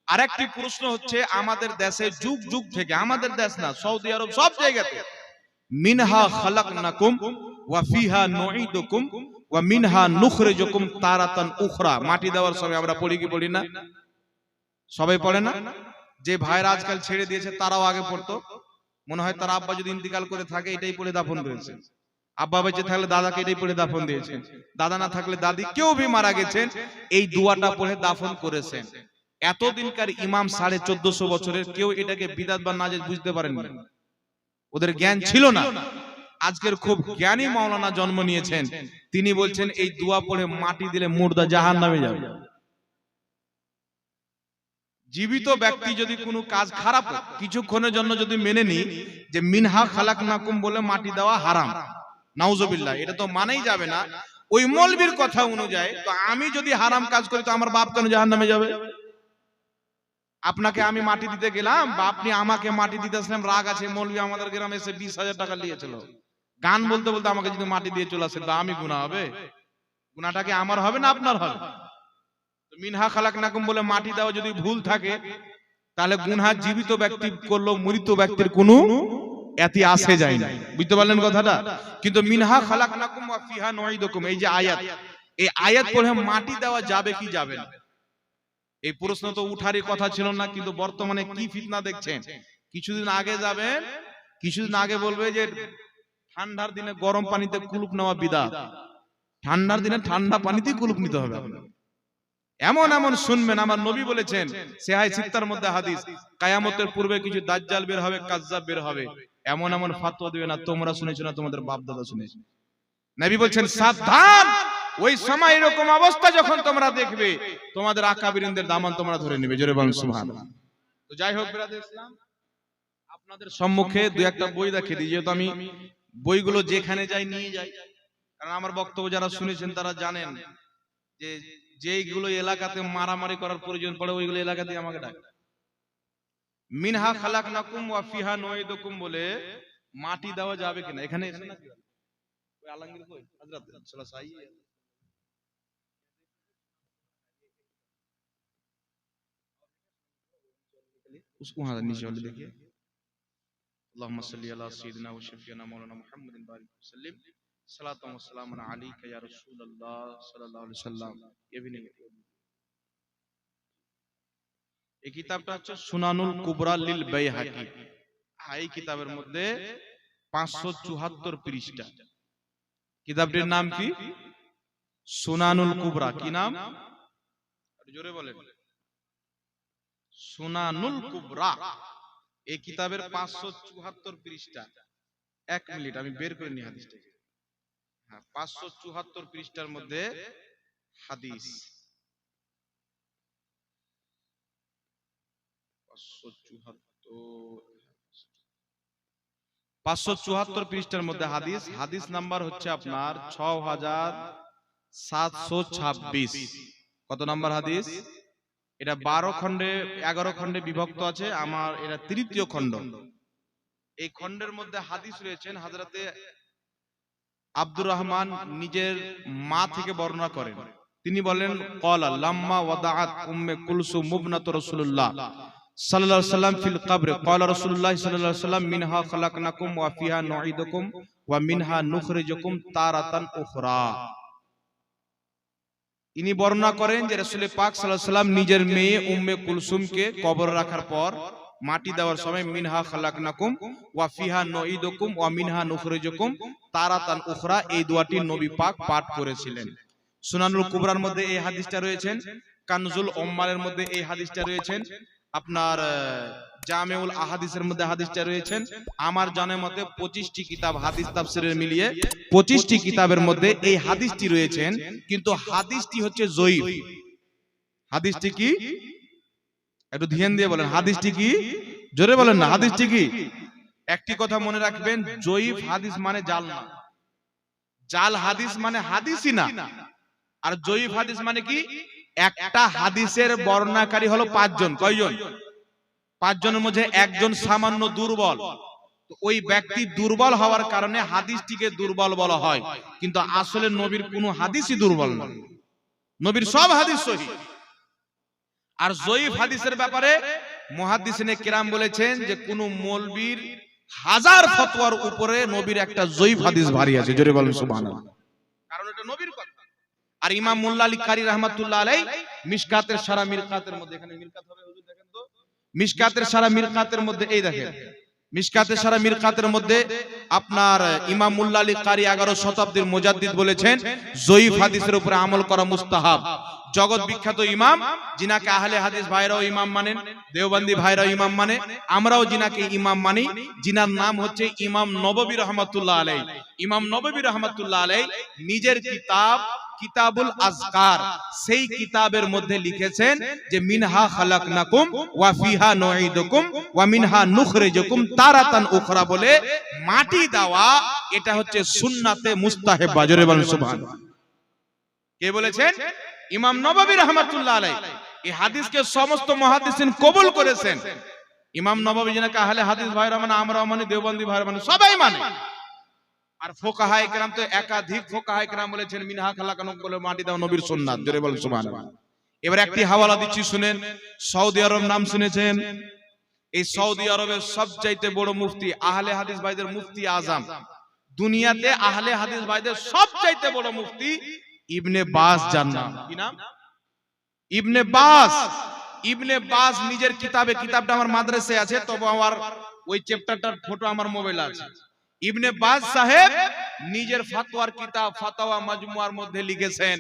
আরেকটি প্রশ্ন হচ্ছে, আমাদের দেশে যুগ যুগ থেকে, আমাদের দেশ না, সৌদি আরব সব জায়গাতে মিনহা খালাকনাকুম ওয়া ফিহা নুঈদুকুম ওয়া মিনহা নুখরিজুকুম তারাতান উখরা, মাটি দেওয়ার সময় আমরা পড়ি কি পড়ি না? সবাই পড়ে না? যে ভাইরা আজকাল ছেড়ে দিয়েছে তারাও আগে পড়তো। মনে হয় তার আব্বা যদি ইন্তিকাল করে থাকে এটাই পড়ে দাফন করেছে, আব্বা বেঁচে থাকলে দাদাকে এটাই পড়ে দাফন দিয়েছেন, দাদা না থাকলে দাদি, কেউ ভি মারা গেছেন এই দোয়াটা পড়ে দাফন করেছেন। এতদিনকার ইমাম 1450 বছরের কেউ এটাকে বিদআত বা নাজায়েজ বুঝতে পারেননি, ওদের জ্ঞান ছিল না। আজকের খুব জ্ঞানী মাওলানা জন্ম নিয়েছেন, তিনি বলছেন এই দোয়া পড়ে মাটি দিলে মুর্দা জাহান্নামে যাবে। জীবিত ব্যক্তি যদি কোনো কাজ খারাপ কিছুক্ষণের জন্য যদি মেনে নি যে মিনহা খালাকনাকুম বলে মাটি দেওয়া হারাম, নাউজুবিল্লাহ, এটা তো মানেই যাবে না ওই মৌলবীর কথা অনুযায়ী। তো আমি যদি হারাম কাজ করি তো আমার বাপ কেন জাহান্নামে যাবে? আপনাকে আমি মাটি দিতে গেলাম বা আপনি আমাকে মাটি দিতে আসলাম, রাগ আছে, মৌলবী আমাদের গ্রামে এসে 20,000 টাকা নিয়েছিল, গান বলতে বলতে আমাকে যদি মাটি দিয়ে চলে আসে, তা আমি গুনাহ হবে? গুনাহটা কি আমার হবে না আপনার হবে? মিনহা খালাকনাকুম বলে মাটি দেওয়া যদি ভুল থাকে তাহলে গুনাহ জীবিত ব্যক্তি করলো, মৃত ব্যক্তির কোনো এতি আসে যায় না। বুঝতে পারলেন কথাটা? কিন্তু মিনহা খালাকনাকুম ওয়া ফিহা নুঈদুকুম, এই যে আয়াত, এই আয়াত পড়ে মাটি দেওয়া যাবে কি যাবে না? এই প্রশ্ন তো উঠারই কথা ছিল না, কিন্তু বর্তমানে কি ফিতনা দেখছেন। কিছুদিন আগে যাবেন, কিছুদিন আগে বলবে যে ঠান্ডার দিনে গরম পানিতে কুলুপ নেওয়া বিদআত, ঠান্ডার দিনে ঠান্ডা পানিতে কুলুপ নিতে হবে। এমন এমন শুনবেন, আমার নবী বলেছেন সেহাই সিত্তার মধ্যে হাদিস, কিয়ামতের পূর্বে কিছু দাজ্জাল বের হবে, কাজ্জাব বের হবে, এমন এমন ফতোয়া দিবে না তোমরা শুনেছো না তোমাদের বাপ দাদা শুনেছে। নবী বলছেন সাবধান, ওই সময় এরকম অবস্থা যখন তোমরা দেখবে তোমাদের আকাবিরিনদের দামান তোমরা ধরে নেবে। জোরে বলুন সুবহানাল্লাহ। তো যাই হোক ব্রাদার ইসলাম, আপনাদের সম্মুখে দুই একটা বই দেখিয়ে দিই, যেহেতু আমি বইগুলো যেখানে যাই নিয়ে যাই, কারণ আমার বক্তব্য যারা শুনেছেন তারা জানেন যে যেইগুলো এলাকাতে মারামারি করার প্রয়োজন পড়ে ওইগুলো এলাকাতে আমাকে ডাকে। মিনহা খালাকনাকুম ওয়া ফিহা নুঈদুকুম বলে মাটি দেওয়া যাবে কিনা? এখানে এসে না ওই আলমগীর কই হযরত সাল্লাল্লাহু আলাইহি ওয়াসাল্লাম उसको वहां नीचे वाले देखिए, अल्लाहुम्मा सल्ली अला सय्यिदिना व शफीना मौलाना मुहम्मदिन बारिक वसल्लम सलातु व सलामुन अलैका या रासूलुल्लाह सल्लल्लाहु अलैहि वसल्लम। ये भी नहीं, এই কিতাবটা হচ্ছে সুনানুল কুবরা লিল বাইহাকি। এই কিতাবের মধ্যে 574 পৃষ্ঠা। কিতাবটির নাম কি? সুনানুল কুবরা। কি নাম? জোরে বলেন। সুনানুল কুবরা। এই কিতাবের 574 পৃষ্ঠা। 1 মিনিট আমি বের করে নি হাদিসটা। হ্যাঁ, 574 পৃষ্ঠার মধ্যে হাদিস 574 পৃষ্ঠার মধ্যে হাদিস, হাদিস নাম্বার হচ্ছে আপনার 6726। কত নাম্বার হাদিস? এটা 12 খণ্ডে 11 খণ্ডে বিভক্ত আছে, আমার এটা তৃতীয় খণ্ড। এই খণ্ডের মধ্যে হাদিস রয়েছেন হযরতে আব্দুর রহমান নিজের মা থেকে বর্ণনা করেন। তিনি বলেন ক্বালা লাম্মা ওয়াদাআত উম্মে কুলসুম মুবনাতু রাসূলুল্লাহ সাল্লাল্লাহু আলাইহি ওয়াসাল্লাম ফিল কবর ক্বালা রাসূলুল্লাহ সাল্লাল্লাহু আলাইহি ওয়াসাল্লাম মিনহা খালাকনাকুম ওয়া ফিহা নুঈদুকুম ওয়া মিনহা নুখরিজুকুম তারাতান উখরা। ইনি বর্ণনা করেন যে রাসূল পাক সাল্লাল্লাহু আলাইহি ওয়াসাল্লাম নিজের মেয়ে উম্মে কুলসুমকে কবর রাখার পর মাটি দেওয়ার সময় মিনহা খালাকনাকুম ওয়া ফিহা নুঈদুকুম ওয়া মিনহা নুখরিজুকুম তারাতান উখরা এই দোয়াটি নবী পাক পাঠ করেছিলেন। সুনানুল কুবরার মধ্যে এই হাদিসটা রয়েছেন, কানজুল উম্মালের মধ্যে এই হাদিসটা রয়েছেন, আপনার জামেউল আহাদিসের মধ্যে হাদিসটা রয়েছেন। আমার জানার মতে 25টি কিতাব হাদিস তাফসীরের মিলিয়ে 25টি কিতাবের মধ্যে এই হাদিসটি রয়েছেন, কিন্তু হাদিসটি হচ্ছে জয়ীফ। হাদিসটি কি? একটু ধ্যান দিয়ে বলেন, হাদিসটি কি? জোরে বলেন না, হাদিসটি কি? একটি কথা মনে রাখবেন, জয়ীফ হাদিস মানে জাল না, জাল হাদিস মানে হাদিসই না। আর জয়ীফ হাদিস মানে কি? একটা হাদিসের বর্ণনাকারী হলো 5 জন। কয়জন? 5 জনের মধ্যে একজন সামান্য দুর্বল, তো ওই ব্যক্তি দুর্বল হওয়ার কারণে হাদিসটিকে দুর্বল বলা হয়, কিন্তু আসলে নবীর কোনো হাদিসই দুর্বল না, নবীর সব হাদিস সহিহ। আর জয়ীফ হাদিসের ব্যাপারে মুহাদ্দিসিনে কিরাম বলেছেন যে কোন মৌলবীর হাজার ফতোয়ার উপরে নবীর একটা জয়ীফ হাদিস ভারী আছে, জোরে বলেন সুবহানাল্লাহ, কারণ এটা নবীর কথা। আর ইমাম মোল্লা আলী কারি রাহমাতুল্লাহ আলাইহি মিশকাতের সারা মিরকাতের মধ্যে, এখানে মিরকাত হবে হুজুর দেখেন তো, মিশকাতের সারা মিরকাতের মধ্যে, এই দেখেন মিশকাতের সারা মিরকাতের মধ্যে আপনার ইমাম মোল্লা আলী কারি 11 শতাব্দীর মুজাদ্দিদ বলেছেন জয়ীফ হাদিসের উপরে আমল করা মুস্তাহাব। জগৎ বিখ্যাত ইমাম, যিনাকে আহলে হাদিস ভাইরাও ইমাম মানেন, দেওবন্দি ভাইরাও ইমাম মানে, আমরাও যিনাকে ইমাম মানি, যিনার নাম হচ্ছে ইমাম নববী রাহমাতুল্লাহ আলাইহি। ইমাম নববী রাহমাতুল্লাহ আলাইহি নিজের কিতাব কিতাবুল আজকার, সেই কিতাবের মধ্যে লিখেছেন যে মিনহা খালাকনাকুম ওয়া ফিহা নুঈদুকুম ওয়া মিনহা নুখরিজুকুম তারাতান উখরা, বলে মাটি দেওয়া এটা হচ্ছে সুন্নাতে মুস্তাহাব। জোরে বলেন সুবহানাল্লাহ। কে বলেছেন? ইমাম নববী রাহমাতুল্লাহ আলাইহি। এই হাদিসকে সমস্ত মুহাদ্দিসিন কবুল করেছেন। ইমাম নববী যিনাকে আহলে হাদিস ভাইরা মানে, আমরাও মানি, দেওবন্দি ভাইরা মানে, সবাই মানে। আর ফুকাহায়ে কেরাম তো একাধিক ফুকাহায়ে কেরাম বলেছেন মিনহা খালাকানুম বলে মাটি দাও নবীর সুন্নাত। জোরে বলেন সুবহানাল্লাহ। এবার একটি হাওয়ালা দিচ্ছি শুনেন। সৌদি আরব নাম শুনেছেন? এই সৌদি আরবের সবচাইতে বড় মুফতি, আহলে হাদিস ভাইদের মুফতি আজম, দুনিয়াতে আহলে হাদিস ভাইদের সবচাইতে বড় মুফতি ইবনে বাস। যার নাম কি নাম? ইবনে বাস। ইবনে বাস নিজের কিতাবে, কিতাবটা আমার মাদ্রাসায় আছে, তবে আমার ওই চ্যাপ্টারটার ফটো আমার মোবাইলে আছে। ইবনে বাস সাহেব নিজের ফাতোয়ার কিতাব ফাতাওয়া মাজমুয়ার মধ্যে লিখেছেন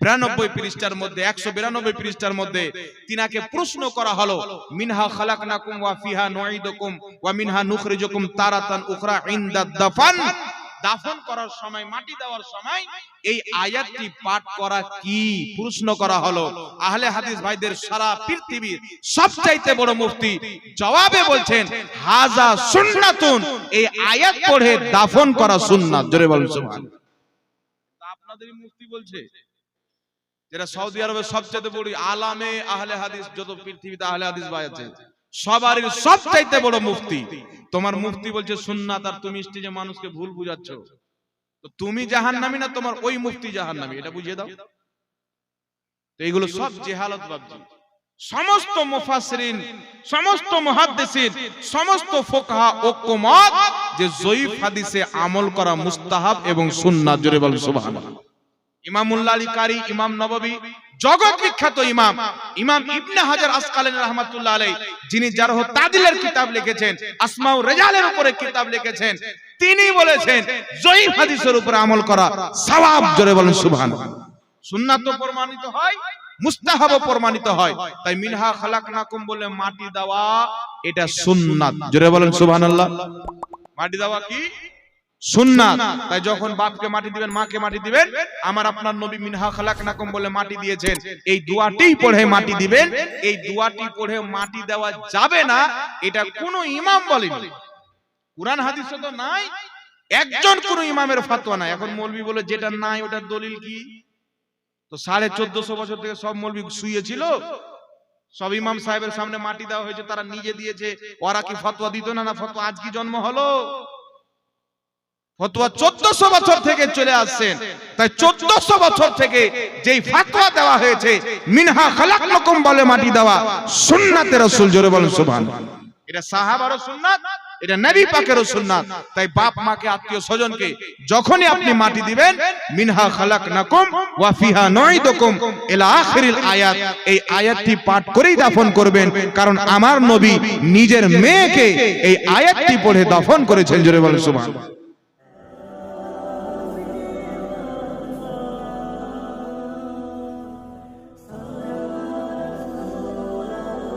92 পৃষ্ঠার মধ্যে, 192 পৃষ্ঠার মধ্যে তিনাকে প্রশ্ন করা হলো মিনহা খালাকনাকুম ওয়া ফিহা নুঈদুকুম ওয়া মিনহা নুখরিজুকুম তারাতান উখরা ইনদা দাফন, দাফন করার সময়, মাটি দেওয়ার সময় এই আয়াতটি পাঠ করা কি প্রশ্ন করা হলো। আহলে হাদিস ভাইদের সারা পৃথিবীর সবচাইতে বড় মুফতি জবাবে বলছেন হাজা সুন্নাতুন, এই আয়াত পড়ে দাফন করা সুন্নাত। জোরে বলেন সুবহানাল্লাহ। আপনাদেরই মুফতি বলছে, যেটা সৌদি আরবের সবচেয়ে বড় আলামে আহলে হাদিস, যত পৃথিবীতে আহলে হাদিস ভাই আছে সবারই সবচাইতে বড় মুফতি, তোমার মুফতি বলছে সুন্নাত, আর তুমি স্টেজে মানুষকে ভুল বুঝাচ্ছ। তো তুমি জাহান্নামী না তোমার ওই মুফতি জাহান্নামী, এটা বুঝিয়ে দাও। তো এইগুলো সব জেহালত বাবজি। সমস্ত মুফাসসিরিন, সমস্ত মুহাদ্দিসিন, সমস্ত ফুকাহা ঐক্যমত যে জয়ীফ হাদিসে আমল করা মুস্তাহাব এবং সুন্নাত। জোরে বলেন সুবহানাল্লাহ। ইমাম মোল্লা আলী কারি, ইমাম নববী, জগৎ বিখ্যাত ইমাম, ইমাম ইবনে হাজার আসকালানী রাহমাতুল্লাহ আলাইহি, যিনি জারহ তাদিলের কিতাব লিখেছেন, আসমাউ রিজালের উপরে কিতাব লিখেছেন, তিনি বলেছেন জয়ীফ হাদিসের উপরে আমল করা সওয়াব। জোরে বলেন সুবহানাল্লাহ। সুন্নাত তো প্রমাণিত হয়, মুস্তাহাবও প্রমাণিত হয়, তাই মিনহা খালাকনাকুম বলে মাটি দেওয়া এটা সুন্নাত। জোরে বলেন সুবহানাল্লাহ। মাটি দেওয়া কি সুন্নাত। তাই যখন বাপকে মাটি দিবেন, মাকে মাটি দিবেন, আমার আপনার নবী মিনহা খালাকনাকুম বলে মাটি দিয়েছেন, এই দোয়াটি পড়ে মাটি দিবেন। এই দোয়াটি পড়ে মাটি দেওয়া যাবে না এটা কোন ইমাম বলেনি, কুরআন হাদিসে তো নাই, একজন কোন ইমামের ফতোয়া নাই। এখন মৌলবি বলে যেটা নাই ওটার দলিল কি? তো 1450 বছর থেকে সব মৌলবি শুয়েছিল, সব ইমাম সাহেবের সামনে মাটি দেওয়া হয়েছে, তারা নিজে দিয়েছে। ওরা কি ফতোয়া দিত না? না, ফতোয়া আজ কি জন্ম হলো? ফতোয়া 1400 বছর থেকে চলে আসছেন। তাই 1400 বছর থেকে যেই ফতোয়া দেওয়া হয়েছে মিনহা খালাকনাকুম বলে মাটি দেওয়া সুন্নাতে রাসূল। জোরে বলেন সুবহানাল্লাহ। এটা সাহাবারও সুন্নাত, এটা নবী পাকেরও সুন্নাত। তাই বাপ মাকে, আত্মীয় স্বজনকে যখনই আপনি মাটি দিবেন, মিনহা খালাকনাকুম ওয়া ফিহা নুঈদুকুম ইলা আখিরিল আয়াত, এই আয়াতটি পাঠ করেই দাফন করবেন, কারণ আমার নবী নিজের মেয়েকে এই আয়াতটি পড়ে দাফন করেছেন। জোরে বলেন সুবহানাল্লাহ।